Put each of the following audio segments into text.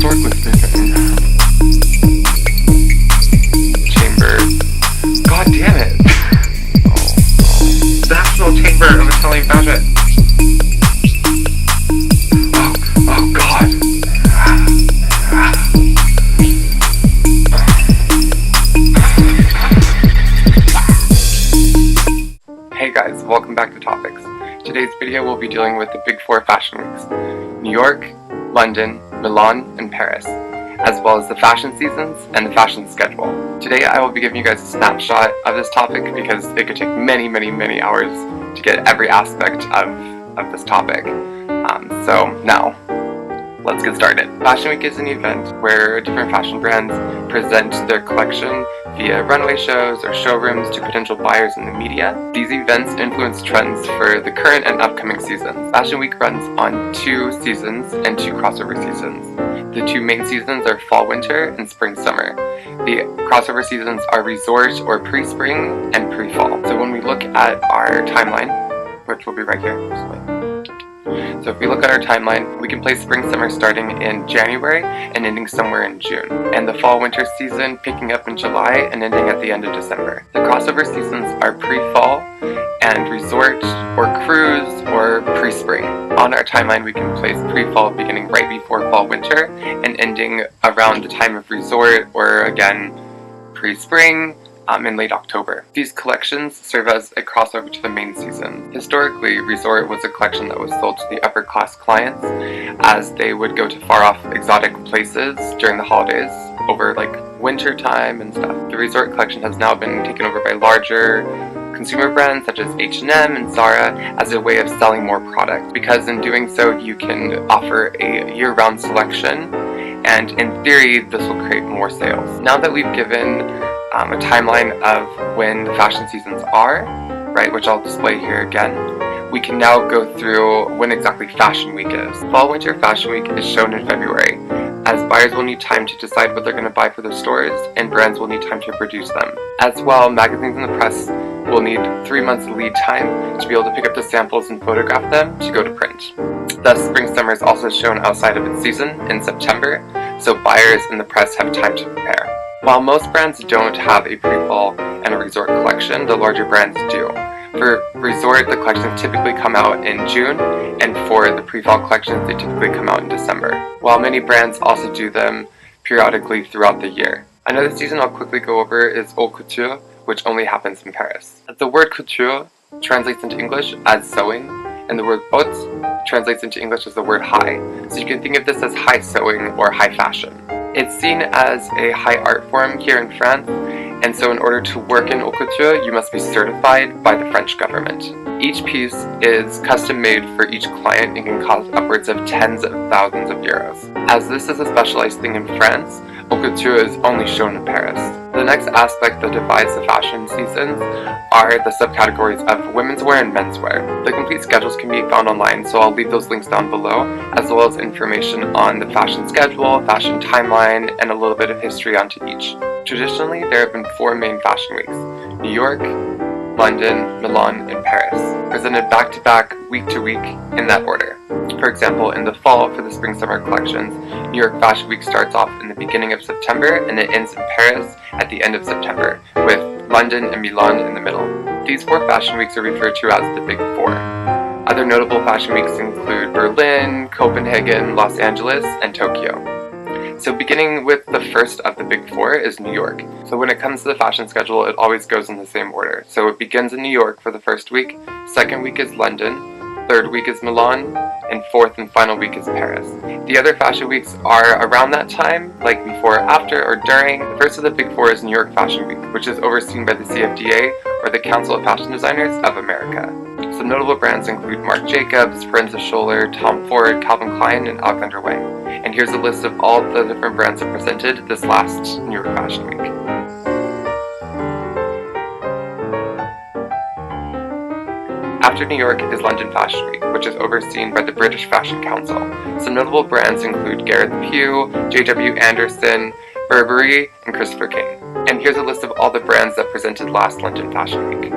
historically speaking. Chambers. God damn it! National Chamber of Italian Fashion. Oh God. Hey guys, welcome back to Topics. Today's video will be dealing with the Big Four fashion weeks: New York, London, Milan, and Paris, as well as the fashion seasons and the fashion schedule. Today I will be giving you guys a snapshot of this topic because it could take many hours to get every aspect of this topic. So now, let's get started. Fashion Week is an event where different fashion brands present their collection via runway shows or showrooms to potential buyers in the media. These events influence trends for the current and upcoming seasons. Fashion Week runs on 2 seasons and 2 crossover seasons. The 2 main seasons are fall-winter and spring-summer. The crossover seasons are resort or pre-spring and pre-fall. So when we look at our timeline, which will be right here, so if we look at our timeline, we can place spring-summer starting in January and ending somewhere in June, and the fall-winter season picking up in July and ending at the end of December. The crossover seasons are pre-fall and resort or cruise or pre-spring. On our timeline, we can place pre-fall beginning right before fall-winter and ending around the time of resort or again pre-spring in late October. These collections serve as a crossover to the main season. Historically, resort was a collection that was sold to the upper class clients as they would go to far off exotic places during the holidays over like winter time and stuff. The resort collection has now been taken over by larger consumer brands such as H&M and Zara as a way of selling more product, because in doing so you can offer a year-round selection, and in theory this will create more sales. Now that we've given a timeline of when the fashion seasons are, right, which I'll display here again, we can now go through when exactly Fashion Week is. Fall-Winter Fashion Week is shown in February, as buyers will need time to decide what they're going to buy for their stores, and brands will need time to produce them. As well, magazines and the press will need 3 months lead time to be able to pick up the samples and photograph them to go to print. Thus, Spring-Summer is also shown outside of its season in September, so buyers and the press have time to prepare. While most brands don't have a pre-fall and a resort collection, the larger brands do. For resort, the collections typically come out in June, and for the pre-fall collections, they typically come out in December, while many brands also do them periodically throughout the year. Another season I'll quickly go over is haute couture, which only happens in Paris. The word couture translates into English as sewing, and the word haute translates into English as the word high, so you can think of this as high sewing or high fashion. It's seen as a high art form here in France, and so in order to work in haute couture, you must be certified by the French government. Each piece is custom made for each client and can cost upwards of tens of thousands of euros. As this is a specialized thing in France, haute couture is only shown in Paris. The next aspect that divides the fashion seasons are the subcategories of women's wear and menswear. The complete schedules can be found online, so I'll leave those links down below, as well as information on the fashion schedule, fashion timeline, and a little bit of history onto each. Traditionally, there have been 4 main fashion weeks: New York, London, Milan, and Paris, presented back-to-back, week-to-week, in that order. For example, in the fall for the spring-summer collections, New York Fashion Week starts off in the beginning of September and it ends in Paris at the end of September, with London and Milan in the middle. These 4 fashion weeks are referred to as the Big Four. Other notable fashion weeks include Berlin, Copenhagen, Los Angeles, and Tokyo. So beginning with the first of the Big Four is New York. So when it comes to the fashion schedule, it always goes in the same order. So it begins in New York for the first week, second week is London, third week is Milan, and fourth and final week is Paris. The other fashion weeks are around that time, like before, after, or during. The first of the Big Four is New York Fashion Week, which is overseen by the CFDA, or the Council of Fashion Designers of America. Some notable brands include Marc Jacobs, Lorenzo Scholler, Tom Ford, Calvin Klein, and Alexander Wang. And here's a list of all the different brands that presented this last New York Fashion Week. After New York is London Fashion Week, which is overseen by the British Fashion Council. Some notable brands include Gareth Pugh, J.W. Anderson, Burberry, and Christopher King. And here's a list of all the brands that presented last London Fashion Week.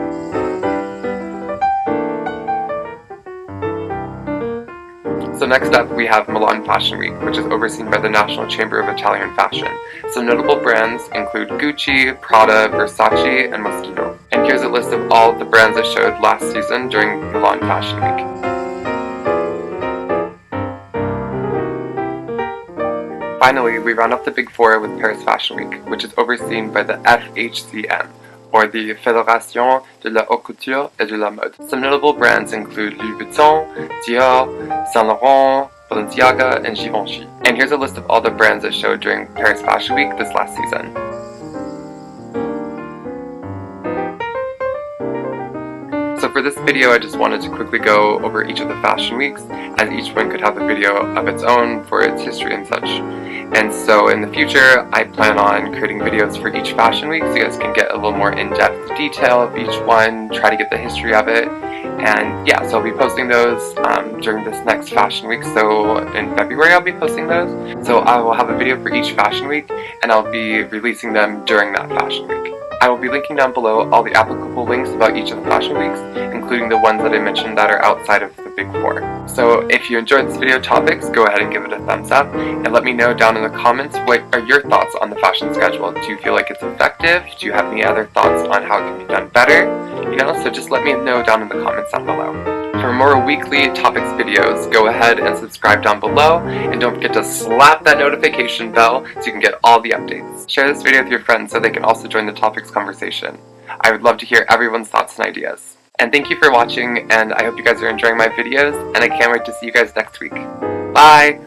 Some next up we have Milan Fashion Week, which is overseen by the National Chamber of Italian Fashion. Some notable brands include Gucci, Prada, Versace, and Moschino. And here's a list of all of the brands that showed last season during Milan Fashion Week. Finally, we round up the Big Four with Paris Fashion Week, which is overseen by the FHCM, or the Fédération de la Haute Couture et de la Mode. Some notable brands include Louis Vuitton, Dior, Saint Laurent, Balenciaga, and Givenchy. And here's a list of all the brands that showed during Paris Fashion Week this last season. So for this video, I just wanted to quickly go over each of the fashion weeks, as each one could have a video of its own for its history and such. And so in the future, I plan on creating videos for each fashion week so you guys can get a little more in-depth detail of each one, try to get the history of it. And yeah, so I'll be posting those during this next fashion week. So in February, I'll be posting those. So I will have a video for each fashion week, and I'll be releasing them during that fashion week. I will be linking down below all the applicable links about each of the fashion weeks, including the ones that I mentioned that are outside of the Big Four. So if you enjoyed this video topics, go ahead and give it a thumbs up, and let me know down in the comments what are your thoughts on the fashion schedule. Do you feel like it's effective? Do you have any other thoughts on how it can be done better? So just let me know down in the comments down below. For more weekly topics videos, go ahead and subscribe down below, and don't forget to slap that notification bell so you can get all the updates. Share this video with your friends so they can also join the topics conversation. I would love to hear everyone's thoughts and ideas. And thank you for watching, and I hope you guys are enjoying my videos, and I can't wait to see you guys next week. Bye!